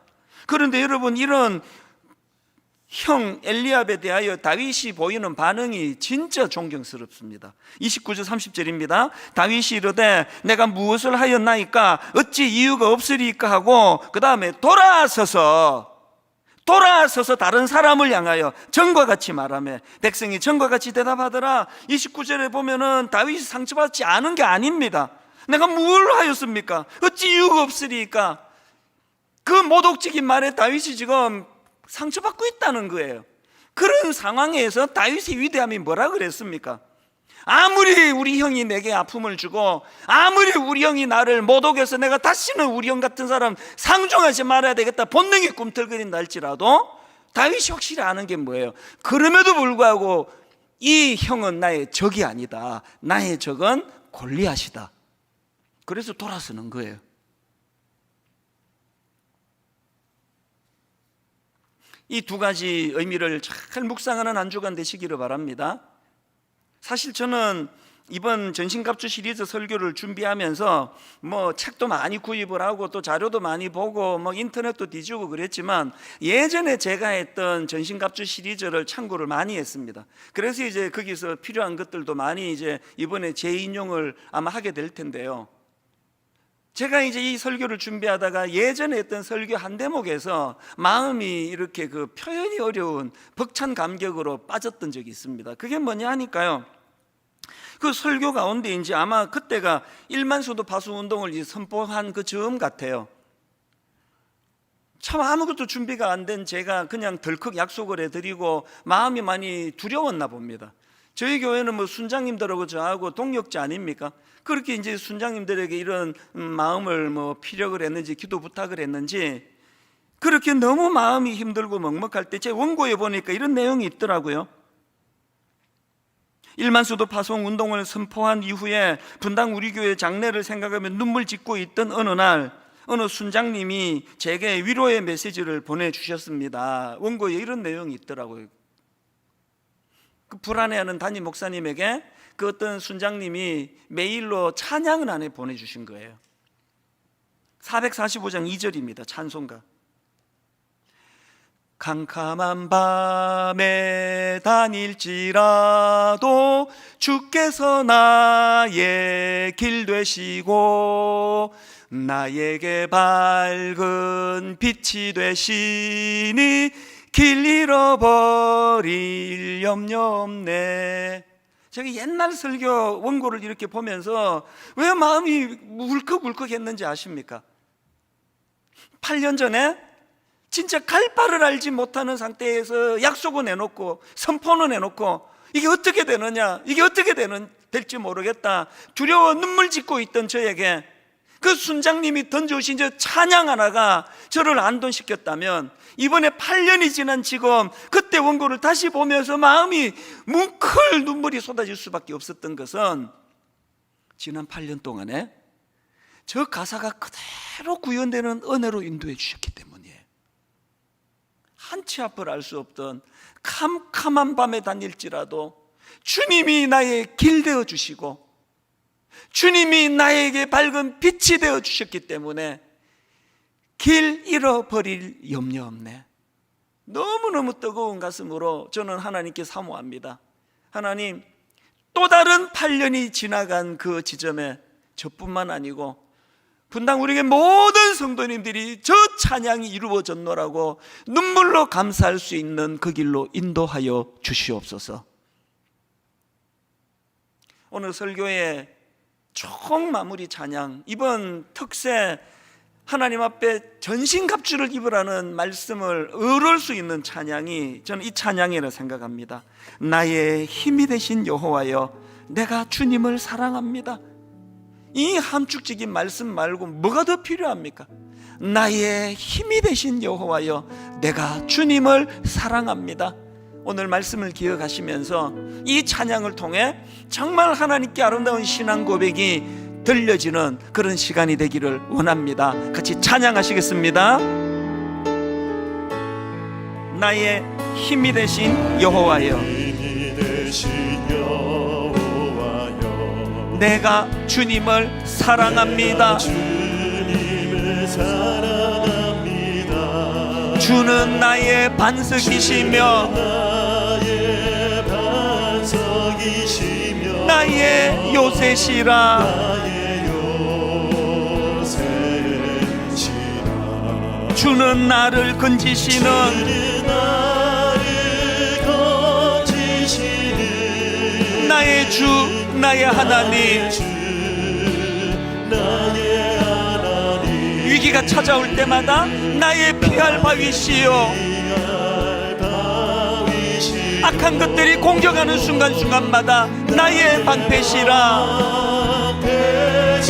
그런데 여러분, 이런 형 엘리압에 대하여 다윗이 보이는 반응이 진짜 존경스럽습니다. 29절 30절입니다. 다윗이 이르되 내가 무엇을 하였나이까? 어찌 이유가 없으리까 하고 그 다음에 돌아서서 다른 사람을 향하여 전과 같이 말하며 백성이 전과 같이 대답하더라. 29절에 보면은 다윗이 상처받지 않은 게 아닙니다. 내가 뭘 하였습니까? 어찌 이유가 없으리까? 그 모독적인 말에 다윗이 지금 상처받고 있다는 거예요. 그런 상황에서 다윗의 위대함이 뭐라 그랬습니까? 아무리 우리 형이 내게 아픔을 주고 아무리 우리 형이 나를 모독해서 내가 다시는 우리 형 같은 사람 상종하지 말아야 되겠다 본능이 꿈틀거린다 할지라도 다윗이 확실히 아는 게 뭐예요? 그럼에도 불구하고 이 형은 나의 적이 아니다. 나의 적은 골리앗이다. 그래서 돌아서는 거예요. 이 두 가지 의미를 잘 묵상하는 한 주간 되시기를 바랍니다. 사실 저는 이번 전신갑주 시리즈 설교를 준비하면서 뭐 책도 많이 구입을 하고 또 자료도 많이 보고 뭐 인터넷도 뒤지고 그랬지만 예전에 제가 했던 전신갑주 시리즈를 참고를 많이 했습니다. 그래서 이제 거기서 필요한 것들도 많이 이제 이번에 재인용을 아마 하게 될 텐데요. 제가 이제 이 설교를 준비하다가 예전에 했던 설교 한 대목에서 마음이 이렇게 그 표현이 어려운 벅찬 감격으로 빠졌던 적이 있습니다. 그게 뭐냐 하니까요, 그 설교 가운데 이제 아마 그때가 1만 수도 파수 운동을 이제 선포한 그 즈음 같아요. 참 아무것도 준비가 안 된 제가 그냥 덜컥 약속을 해드리고 마음이 많이 두려웠나 봅니다. 저희 교회는 뭐 순장님들하고 저하고 동역자 아닙니까? 그렇게 이제 순장님들에게 이런 마음을 뭐 피력을 했는지 기도 부탁을 했는지 그렇게 너무 마음이 힘들고 먹먹할 때 제 원고에 보니까 이런 내용이 있더라고요. 1만 수도 파송 운동을 선포한 이후에 분당 우리 교회 장례를 생각하며 눈물 짓고 있던 어느 날 어느 순장님이 제게 위로의 메시지를 보내주셨습니다. 원고에 이런 내용이 있더라고요. 그 불안해하는 담임 목사님에게 그 어떤 순장님이 메일로 찬양을 안에 보내주신 거예요. 445장 2절입니다. 찬송가. 캄캄한 밤에 다닐지라도 주께서 나의 길 되시고 나에게 밝은 빛이 되시니 길 잃어버릴 염려 없네. 제가 옛날 설교 원고를 이렇게 보면서 왜 마음이 울컥울컥 했는지 아십니까? 8년 전에 진짜 갈 바를 알지 못하는 상태에서 약속은 해놓고 선포는 해놓고 이게 어떻게 되느냐, 이게 어떻게 될지 모르겠다 두려워 눈물 짓고 있던 저에게 그 순장님이 던져오신 저 찬양 하나가 저를 안돈시켰다면 이번에 8년이 지난 지금 그때 원고를 다시 보면서 마음이 뭉클 눈물이 쏟아질 수밖에 없었던 것은 지난 8년 동안에 저 가사가 그대로 구현되는 은혜로 인도해 주셨기 때문이에요. 한치 앞을 알 수 없던 캄캄한 밤에 다닐지라도 주님이 나의 길 되어 주시고 주님이 나에게 밝은 빛이 되어 주셨기 때문에 길 잃어버릴 염려 없네. 너무너무 뜨거운 가슴으로 저는 하나님께 사모합니다. 하나님, 또 다른 8년이 지나간 그 지점에 저뿐만 아니고 분당 우리에게 모든 성도님들이 저 찬양이 이루어졌노라고 눈물로 감사할 수 있는 그 길로 인도하여 주시옵소서. 오늘 설교의 총 마무리 찬양, 이번 특세 하나님 앞에 전신갑주를 입으라는 말씀을 의뢰할 수 있는 찬양이, 저는 이 찬양이라 생각합니다. 나의 힘이 되신 여호와여, 내가 주님을 사랑합니다. 이 함축적인 말씀 말고 뭐가 더 필요합니까? 나의 힘이 되신 여호와여, 내가 주님을 사랑합니다. 오늘 말씀을 기억하시면서 이 찬양을 통해 정말 하나님께 아름다운 신앙 고백이 들려지는 그런 시간이 되기를 원합니다. 같이 찬양하시겠습니다. 나의 힘이 되신 여호와여, 내가 주님을 사랑합니다. 주는 나의 반석이시며 나의 요새시라. 주는 나를 건지시는 나의 주, 나의 하나님. 위기가 찾아올 때마다 나의 피할 바위시요, 악한 것들이 공격하는 순간순간마다 나의 방패시라.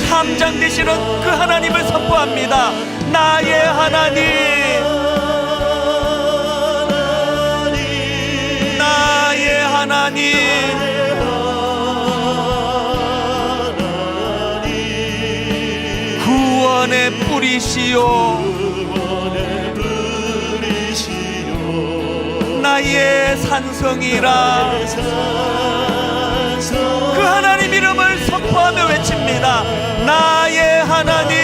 함장되시는 그 하나님을 선포합니다. 나의 하나님, 나의 하나님. 구원의 뿌리시요, 나의 산성이라. 그 하나님 이름을 선포하며 외칩니다. 나의 하나님,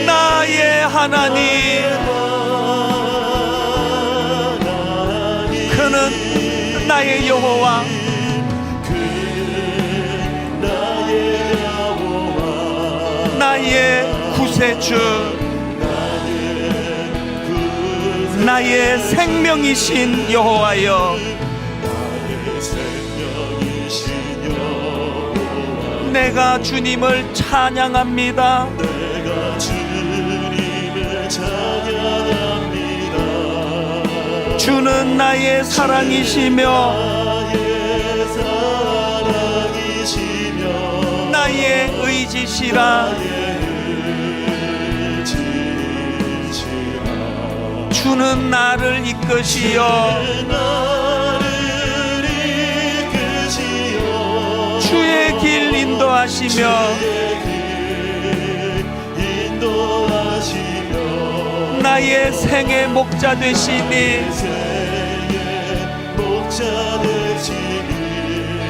나의 하나님. 그는 나의 여호와, 나의 구세주, 나의 생명이신 여호와여, 내가 주님을 찬양합니다. 주는 나의 사랑이시며 나의 의지시라. 주는 나를 이끄시어 주의 길 인도하시며 나의 생의 목자 되시니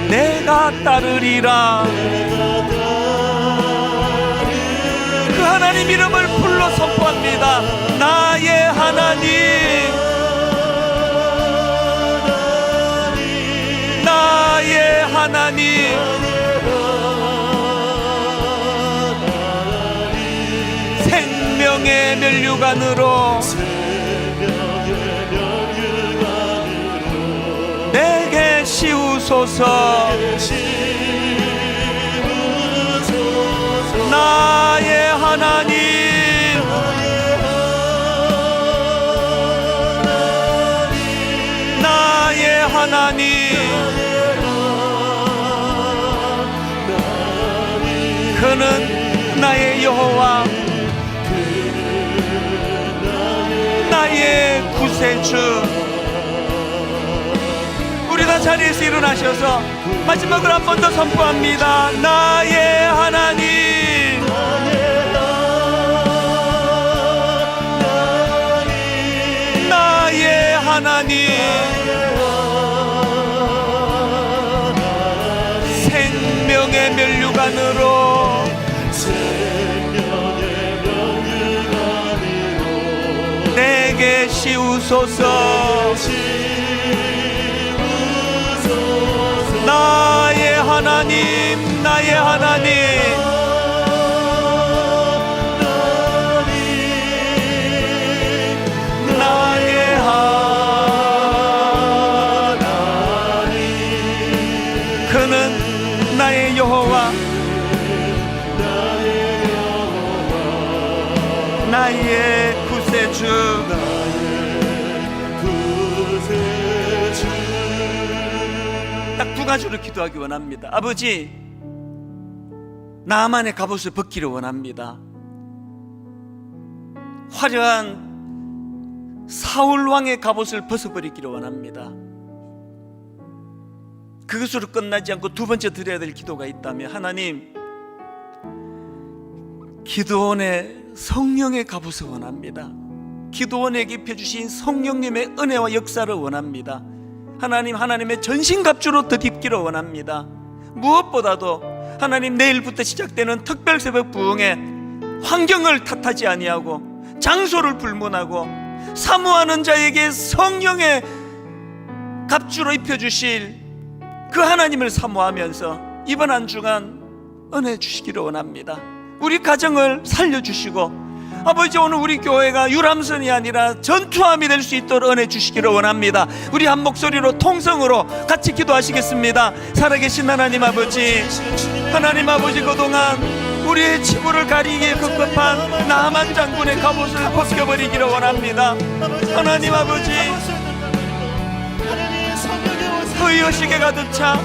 내가 따르리라. 그 하나님 이름을 불러 선포합니다. 나의 하나님, 나의 하나님. 생명의 면류관으로 내게 씌우소서. 나의 하나님, 나의 하나님. 그는 나의 여호와, 나의 구세주. 우리 다 자리에서 일어나셔서 마지막으로 한 번 더 선포합니다. 나의 하나님, 하나님, 생명의 면류관으로 내게 씌우소서. 나의 하나님, 나의 하나님, 나의 하나님, 그는 나의 여호와, 나의 구세주. 딱 두 가지로 기도하기 원합니다. 아버지, 나만의 갑옷을 벗기를 원합니다. 화려한 사울 왕의 갑옷을 벗어버리기를 원합니다. 그것으로 끝나지 않고 두 번째 드려야 될 기도가 있다면, 하나님, 기드온의 성령의 갑옷을 원합니다. 기드온에게 입혀주신 성령님의 은혜와 역사를 원합니다. 하나님, 하나님의 전신갑주로 덧입기를 원합니다. 무엇보다도 하나님, 내일부터 시작되는 특별 새벽 부흥에 환경을 탓하지 아니하고 장소를 불문하고 사모하는 자에게 성령의 갑주로 입혀주실 그 하나님을 사모하면서 이번 한 주간 은혜 주시기를 원합니다. 우리 가정을 살려주시고, 아버지, 오늘 우리 교회가 유람선이 아니라 전투함이 될 수 있도록 은혜 주시기를 원합니다. 우리 한 목소리로 통성으로 같이 기도하시겠습니다. 살아계신 하나님 아버지, 하나님 아버지, 그동안 우리의 치부를 가리기에 급급한 나만 장군의 갑옷을 벗겨버리기를 원합니다. 하나님 아버지, 의여식에 가득 차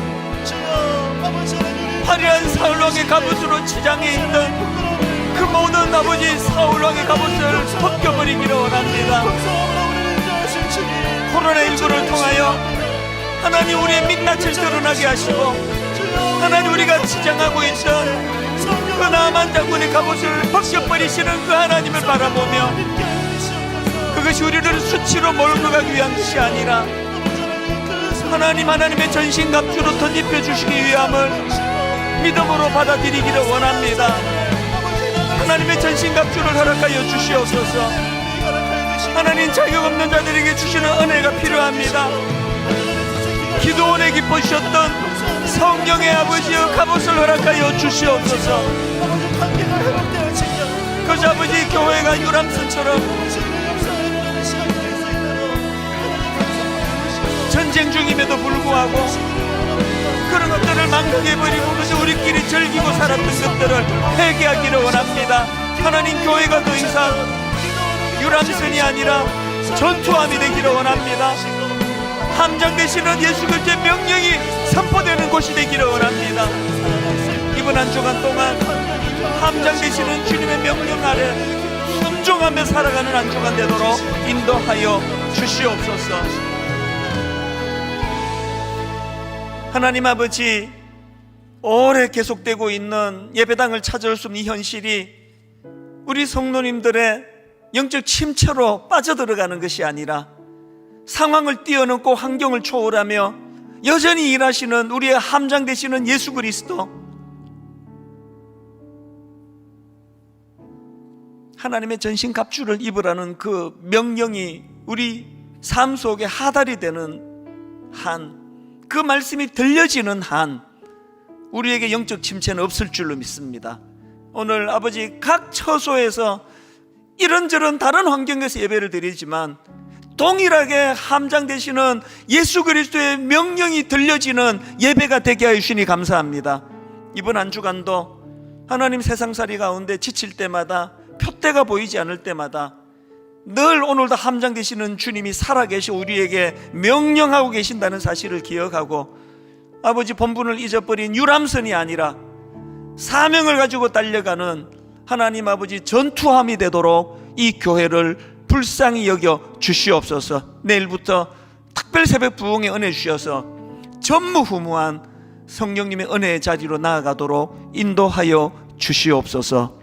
화려한 사울왕의 갑옷으로 치장해 있던 그 모든 아버지 사울왕의 갑옷을 벗겨버리기를 원합니다. 코로나19를 통하여 하나님, 우리의 민낯을 드러나게 하시고, 하나님, 우리가 치장하고 있던 그 나만 장군의 갑옷을 벗겨버리시는 그 하나님을 바라보며, 그것이 우리를 수치로 몰고 가기 위한 것이 아니라 하나님, 하나님의 전신갑주로 덧입혀 주시기 위함을 믿음으로 받아들이기를 원합니다. 하나님의 전신갑주를 허락하여 주시옵소서. 하나님, 자격 없는 자들에게 주시는 은혜가 필요합니다. 기도원에게 입으셨던 성령의 아버지의 갑옷을 허락하여 주시옵소서. 그저 아버지, 교회가 유람선처럼 전쟁 중임에도 불구하고 그런 것들을 망각해버리고 그저 우리끼리 즐기고 살았던 것들을 회개하기를 원합니다. 하나님, 교회가 더 이상 유람선이 아니라 전투함이 되기를 원합니다. 함장되시는 예수 그리스도의 명령이 선포되는 곳이 되기를 원합니다. 이번 한 주간 동안 함장되시는 주님의 명령 아래 순종하며 살아가는 한 주간 되도록 인도하여 주시옵소서. 하나님 아버지, 오래 계속되고 있는 예배당을 찾아올 수 없는 이 현실이 우리 성도님들의 영적 침체로 빠져들어가는 것이 아니라 상황을 뛰어넘고 환경을 초월하며 여전히 일하시는 우리의 함장 되시는 예수 그리스도, 하나님의 전신갑주를 입으라는 그 명령이 우리 삶 속에 하달이 되는 한, 그 말씀이 들려지는 한 우리에게 영적 침체는 없을 줄로 믿습니다. 오늘 아버지, 각 처소에서 이런저런 다른 환경에서 예배를 드리지만 동일하게 함장 되시는 예수 그리스도의 명령이 들려지는 예배가 되게 하여 주시니 감사합니다. 이번 한 주간도 하나님, 세상살이 가운데 지칠 때마다, 표대가 보이지 않을 때마다 늘 오늘도 함장 되시는 주님이 살아계시 우리에게 명령하고 계신다는 사실을 기억하고, 아버지, 본분을 잊어버린 유람선이 아니라 사명을 가지고 달려가는 하나님 아버지 전투함이 되도록 이 교회를 불쌍히 여겨 주시옵소서. 내일부터 특별 새벽 부흥의 은혜 주셔서 전무후무한 성령님의 은혜의 자리로 나아가도록 인도하여 주시옵소서.